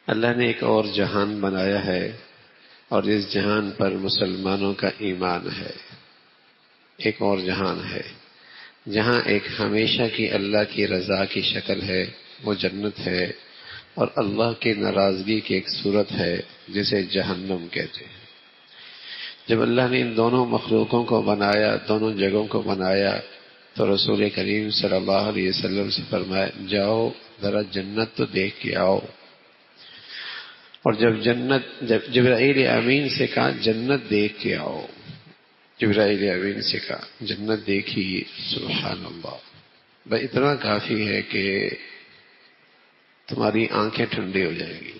اللہ نے ایک اور جہان بنایا ہے اور اس جہان پر مسلمانوں کا ایمان ہے. ایک اور جہان ہے جہاں ایک ہمیشہ کی اللہ کی رضا کی شکل ہے، وہ جنت ہے، اور اللہ کی ناراضگی کی ایک صورت ہے جسے جہنم کہتے ہیں. جب اللہ نے ان دونوں مخلوقوں کو بنایا، دونوں جگہوں کو بنایا، تو رسول کریم صلی اللہ علیہ وسلم سے فرمایا جاؤ ذرا جنت تو دیکھ کے آؤ. اور جب جبرائیل امین سے کہا جنت دیکھ کے آؤ، جبرائیل امین سے کہا جنت دیکھی. سبحان اللہ، بس اتنا کافی ہے کہ تمہاری آنکھیں ٹھنڈی ہو جائیں گی.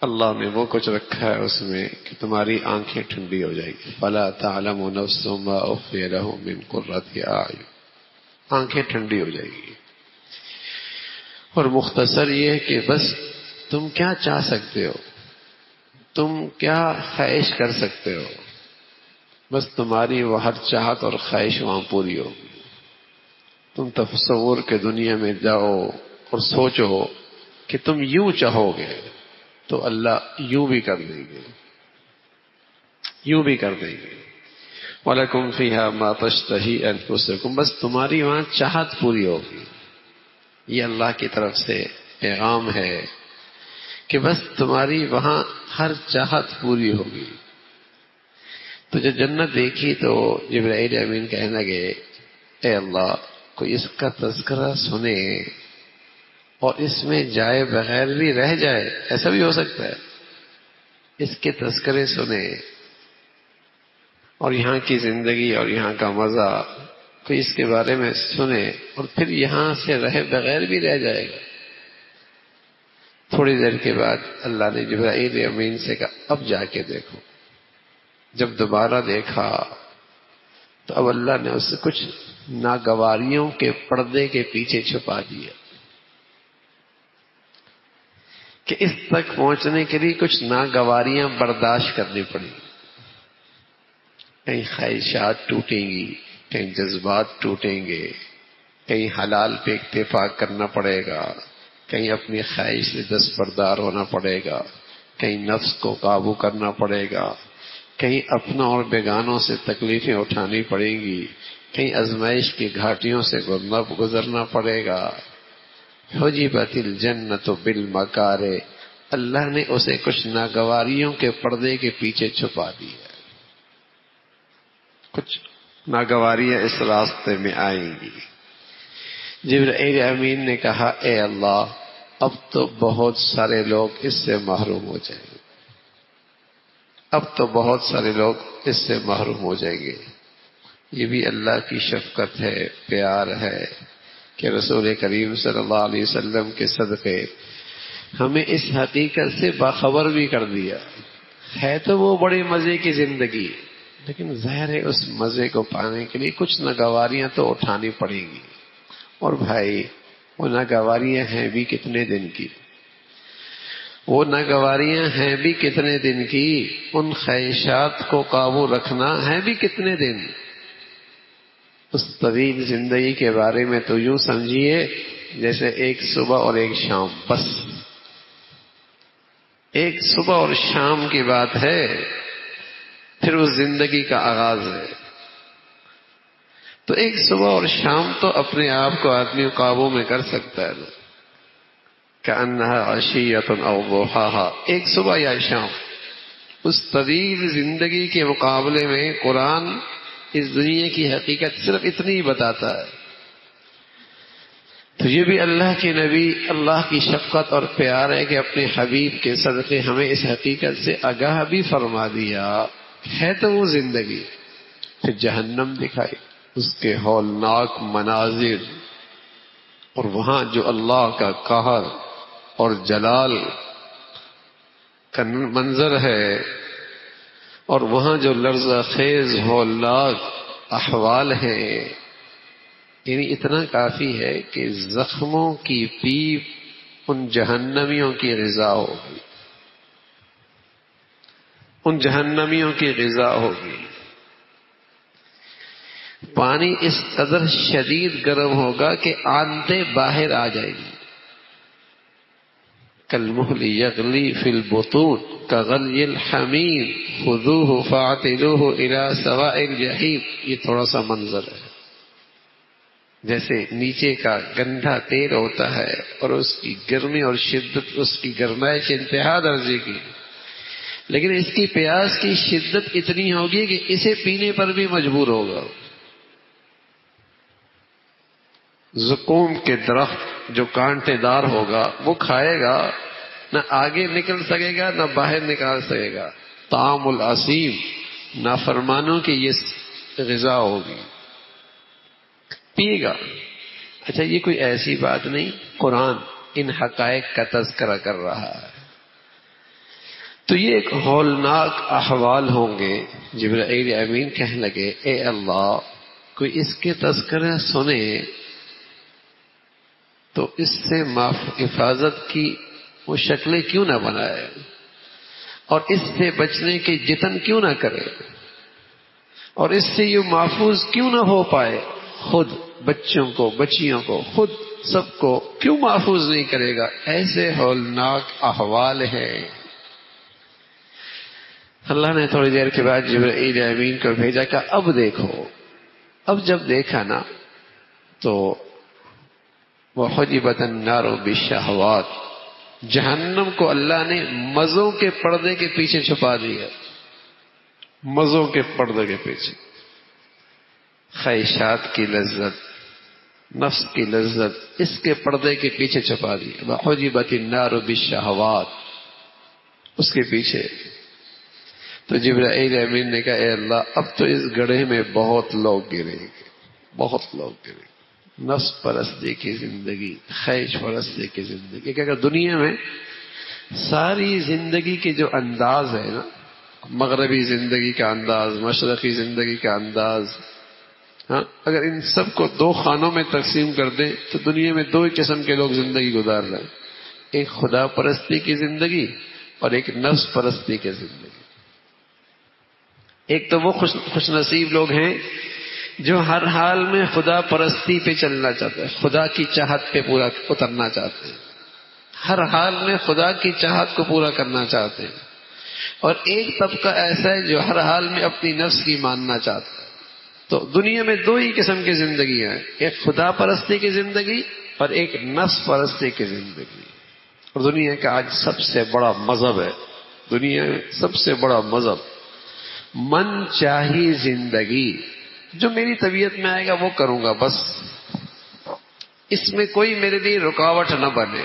اللہ نے وہ کچھ رکھا ہے اس میں کہ تمہاری آنکھیں ٹھنڈی ہو جائیں گی. فلا تعلم نفس ما اخفی لهم من قرۃ اعین، آنکھیں ٹھنڈی ہو جائیں گی. اور مختصر یہ ہے کہ بس تم کیا چاہ سکتے ہو، تم کیا خواہش کر سکتے ہو، بس تمہاری وہ ہر چاہت اور خواہش وہاں پوری ہوگی. تم تصور کے دنیا میں جاؤ اور سوچو کہ تم یوں چاہو گے تو اللہ یوں بھی کر دیں گے، یوں بھی کر دیں گے. وَلَكُمْ فِيهَا مَا تَشْتَهِي أَنفُسُكُمْ، بس تمہاری وہاں چاہت پوری ہوگی. یہ اللہ کی طرف سے پیغام ہے کہ بس تمہاری وہاں ہر چاہت پوری ہوگی. تو جب جنت دیکھی تو جبرائیل امین کہنے لگے اے اللہ، کوئی اس کا تذکرہ سنے اور اس میں جائے بغیر بھی رہ جائے، ایسا بھی ہو سکتا ہے. اس کے تذکرے سنے اور یہاں کی زندگی اور یہاں کا مزہ، کوئی اس کے بارے میں سنے اور پھر یہاں سے رہے بغیر بھی رہ جائے گا. تھوڑی دیر کے بعد اللہ نے جبرائیل امین سے کہا اب جا کے دیکھو. جب دوبارہ دیکھا تو اب اللہ نے اس سے کچھ ناگواریوں کے پردے کے پیچھے چھپا دیا کہ اس تک پہنچنے کے لیے کچھ ناگواریاں برداشت کرنی پڑیں. کہیں خواہشات ٹوٹیں گی، کہیں جذبات ٹوٹیں گے، کہیں حلال پہ اکتفا کرنا پڑے گا، کہیں اپنی خواہش سے دستبردار ہونا پڑے گا، کہیں نفس کو قابو کرنا پڑے گا، کہیں اپنا اور بیگانوں سے تکلیفیں اٹھانی پڑیں گی، کہیں آزمائش کی گھاٹیوں سے گزرنا پڑے گا. حجبت الجنت بالمکارہ، اللہ نے اسے کچھ ناگواریوں کے پردے کے پیچھے چھپا دیا. کچھ ناگواریاں اس راستے میں آئیں گی. جبرائیل امین نے کہا اے اللہ، اب تو بہت سارے لوگ اس سے محروم ہو جائیں گے، اب تو بہت سارے لوگ اس سے محروم ہو جائیں گے. یہ بھی اللہ کی شفقت ہے، پیار ہے کہ رسول کریم صلی اللہ علیہ وسلم کے صدقے ہمیں اس حقیقت سے باخبر بھی کر دیا. ہے تو وہ بڑے مزے کی زندگی، لیکن ظاہر ہے اس مزے کو پانے کے لیے کچھ ناگواریاں تو اٹھانی پڑیں گی. اور بھائی وہ ناگواریاں ہیں بھی کتنے دن کی، وہ ناگواریاں ہیں بھی کتنے دن کی، ان خواہشات کو قابو رکھنا ہے بھی کتنے دن. اس طویل زندگی کے بارے میں تو یوں سمجھیے جیسے ایک صبح اور ایک شام، بس ایک صبح اور شام کی بات ہے، پھر اس زندگی کا آغاز ہے. تو ایک صبح اور شام تو اپنے آپ کو آدمی قابو میں کر سکتا ہے. کأنها عشیۃ او ضحاها، ایک صبح یا شام. اس طویل زندگی کے مقابلے میں قرآن اس دنیا کی حقیقت صرف اتنی ہی بتاتا ہے. تو یہ بھی اللہ کے نبی، اللہ کی شفقت اور پیار ہے کہ اپنے حبیب کے صدقے ہمیں اس حقیقت سے آگاہ بھی فرما دیا. ہے تو وہ زندگی، پھر جہنم دکھائی، اس کے ہولناک مناظر، اور وہاں جو اللہ کا قہر اور جلال کا منظر ہے، اور وہاں جو لرزہ خیز ہولناک احوال ہیں. یعنی اتنا کافی ہے کہ زخموں کی پیپ ان جہنمیوں کی غذا ہوگی، ان جہنمیوں کی غذا ہوگی. پانی اس قدر شدید گرم ہوگا کہ آنتیں باہر آ جائیں گی. کالمہل یغلی فی البطون کغلی الحمیم خذوہ فاعتلوہ الی سواء الجحیم. یہ تھوڑا سا منظر ہے، جیسے نیچے کا گندھا تیل ہوتا ہے اور اس کی گرمی اور شدت، اس کی گرمائش انتہا درجے کی، لیکن اس کی پیاس کی شدت اتنی ہوگی کہ اسے پینے پر بھی مجبور ہوگا. زقوم کے درخت جو کانٹے دار ہوگا وہ کھائے گا، نہ آگے نکل سکے گا نہ باہر نکال سکے گا. طعام الاسیم، نافرمانوں کی یہ غذا ہوگی، پیے گا. اچھا یہ کوئی ایسی بات نہیں، قرآن ان حقائق کا تذکرہ کر رہا ہے. تو یہ ایک ہولناک احوال ہوں گے. جبرائیل امین کہنے لگے اے اللہ، کوئی اس کے تذکرہ سنے تو اس سے حفاظت کی وہ شکلیں کیوں نہ بنائے اور اس سے بچنے کے جتن کیوں نہ کرے اور اس سے یہ محفوظ کیوں نہ ہو پائے. خود بچوں کو، بچیوں کو، خود سب کو کیوں محفوظ نہیں کرے گا؟ ایسے ہولناک احوال ہیں. اللہ نے تھوڑی دیر کے بعد جبرائیل امین کو بھیجا کہ اب دیکھو. اب جب دیکھا نا تو وحجبت النار بالشہوات، جہنم کو اللہ نے مزوں کے پردے کے پیچھے چھپا دیا. مزوں کے پردے کے پیچھے خواہشات کی لذت، نفس کی لذت، اس کے پردے کے پیچھے چھپا دی. وحجبت النار بالشہوات، اس کے پیچھے. تو جبرائیل امین نے کہا اے اللہ اب تو اس گڑھے میں بہت لوگ گریں گے، بہت لوگ گریں گے. نفس پرستی کی زندگی، خواہش پرستی کی زندگی، کہ اگر دنیا میں ساری زندگی کے جو انداز ہے نا، مغربی زندگی کا انداز، مشرقی زندگی کا انداز، ہاں، اگر ان سب کو دو خانوں میں تقسیم کر دیں تو دنیا میں دو ہی قسم کے لوگ زندگی گزار رہے ہیں. ایک خدا پرستی کی زندگی اور ایک نفس پرستی کی زندگی. ایک تو وہ خوش نصیب لوگ ہیں جو ہر حال میں خدا پرستی پہ چلنا چاہتے ہیں، خدا کی چاہت پہ پورا اترنا چاہتے ہیں، ہر حال میں خدا کی چاہت کو پورا کرنا چاہتے ہیں. اور ایک طبقہ ایسا ہے جو ہر حال میں اپنی نفس کی ماننا چاہتا ہے. تو دنیا میں دو ہی قسم کی زندگیاں ہیں، ایک خدا پرستی کی زندگی اور ایک نفس پرستی کی زندگی. اور دنیا کا آج سب سے بڑا مذہب ہے، دنیا میں سب سے بڑا مذہب من چاہی زندگی. جو میری طبیعت میں آئے گا وہ کروں گا، بس اس میں کوئی میرے لیے رکاوٹ نہ بنے،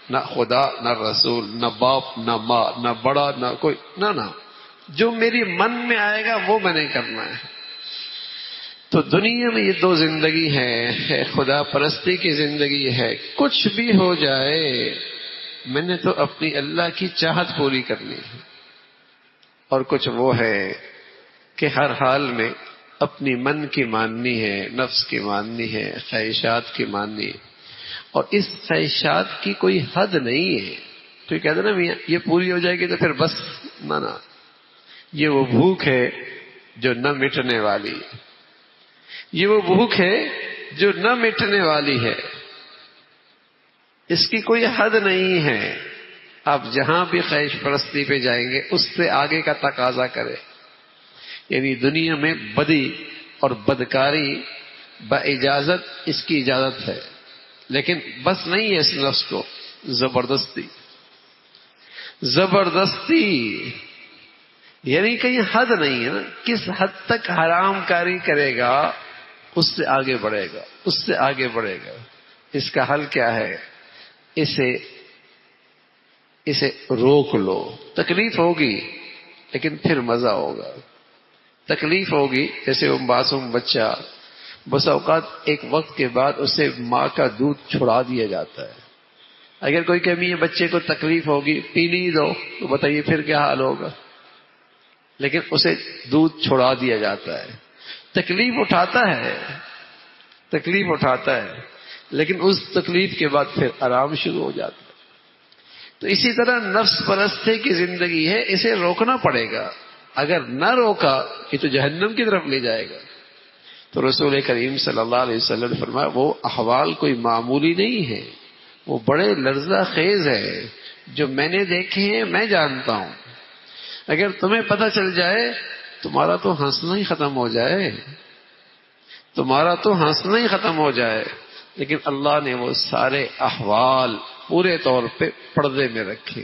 نہ خدا، نہ رسول، نہ باپ، نہ ماں، نہ بڑا، نہ کوئی، نہ جو میری من میں آئے گا وہ میں نے کرنا ہے. تو دنیا میں یہ دو زندگی ہے، خدا پرستی کی زندگی ہے، کچھ بھی ہو جائے میں نے تو اپنی اللہ کی چاہت پوری کرنی ہے. اور کچھ وہ ہے کہ ہر حال میں اپنی من کی ماننی ہے، نفس کی ماننی ہے، خواہشات کی ماننی ہے. اور اس خواہشات کی کوئی حد نہیں ہے. تو یہ کہتے ہیں نا میاں یہ پوری ہو جائے گی تو پھر بس، نہ یہ وہ بھوک ہے جو نہ مٹنے والی، یہ وہ بھوک ہے جو نہ مٹنے والی ہے، اس کی کوئی حد نہیں ہے. آپ جہاں بھی خواہش پرستی پہ جائیں گے اس سے آگے کا تقاضا کرے. یعنی دنیا میں بدی اور بدکاری با اجازت، اس کی اجازت ہے، لیکن بس نہیں ہے اس نفس کو. زبردستی یعنی کہیں حد نہیں ہے نا، کس حد تک حرام کاری کرے گا اس سے آگے بڑھے گا، اس سے آگے بڑھے گا. اس کا حل کیا ہے؟ اسے روک لو. تکلیف ہوگی لیکن پھر مزہ ہوگا. تکلیف ہوگی، جیسے وہ معصوم بچہ، بس اوقات ایک وقت کے بعد اسے ماں کا دودھ چھڑا دیا جاتا ہے. اگر کوئی کمی ہے بچے کو تکلیف ہوگی، پی نہیں دو تو بتائیے پھر کیا حال ہوگا. لیکن اسے دودھ چھڑا دیا جاتا ہے. تکلیف اٹھاتا ہے لیکن اس تکلیف کے بعد پھر آرام شروع ہو جاتا ہے. تو اسی طرح نفس پرستی کی زندگی ہے، اسے روکنا پڑے گا. اگر نہ روکا یہ تو جہنم کی طرف لے جائے گا. تو رسول کریم صلی اللہ علیہ وسلم نے فرمایا وہ احوال کوئی معمولی نہیں ہے، وہ بڑے لرزہ خیز ہے. جو میں نے دیکھے ہیں میں جانتا ہوں. اگر تمہیں پتہ چل جائے تمہارا تو ہنسنا ہی ختم ہو جائے، تمہارا تو ہنسنا ہی ختم ہو جائے. لیکن اللہ نے وہ سارے احوال پورے طور پہ پردے میں رکھے.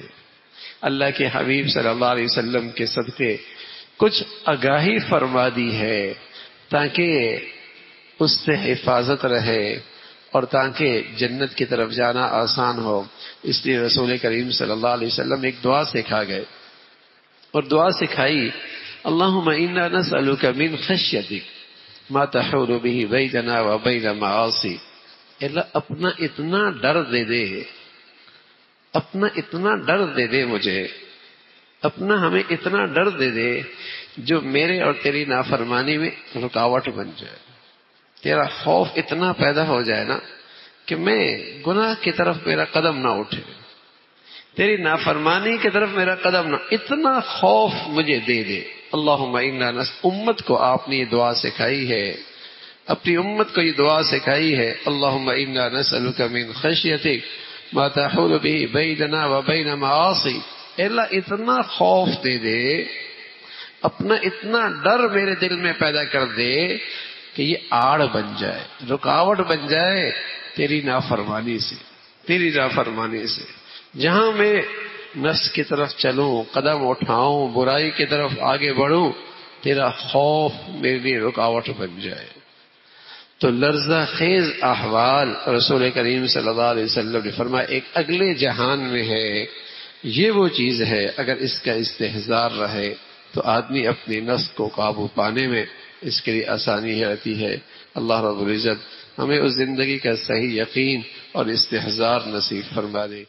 اللہ کے حبیب صلی اللہ علیہ وسلم کے صدقے کچھ آگاہی فرما دی ہے تاکہ اس سے حفاظت رہے اور تاکہ جنت کی طرف جانا آسان ہو. اس لیے رسول کریم صلی اللہ علیہ وسلم ایک دعا سکھا گئے اور دعا سکھائی، اللہم انا نسألک من خشیتک ما تحول به بیننا و بین معاصی. اللہ اپنا اتنا ڈر دے دے، اپنا اتنا ڈر دے دے مجھے، اپنا ہمیں اتنا ڈر دے دے جو میرے اور تیری نافرمانی میں رکاوٹ بن جائے. تیرا خوف اتنا پیدا ہو جائے نا کہ میں گناہ کی طرف میرا قدم نہ اٹھے، تیری نافرمانی کی طرف میرا قدم نہ، اتنا خوف مجھے دے دے. اللہم انا امت کو آپ نے یہ دعا سکھائی ہے، اپنی امت کو یہ دعا سکھائی ہے. اللہم انا نسألک من خشیتک ما تحول به بیننا و بین معاصی. اللہ اتنا خوف دے دے، اپنا اتنا ڈر میرے دل میں پیدا کر دے کہ یہ آڑ بن جائے، رکاوٹ بن جائے تیری نافرمانی سے، تیری نافرمانی سے. جہاں میں نفس کی طرف چلوں، قدم اٹھاؤں، برائی کی طرف آگے بڑھوں، تیرا خوف میرے لیے رکاوٹ بن جائے. تو لرزہ خیز احوال رسول کریم صلی اللہ علیہ وسلم نے فرمایا ایک اگلے جہان میں ہے. یہ وہ چیز ہے اگر اس کا استحضار رہے تو آدمی اپنی نفس کو قابو پانے میں اس کے لیے آسانی رہتی ہے. اللہ رب العزت ہمیں اس زندگی کا صحیح یقین اور استحضار نصیب فرما دے.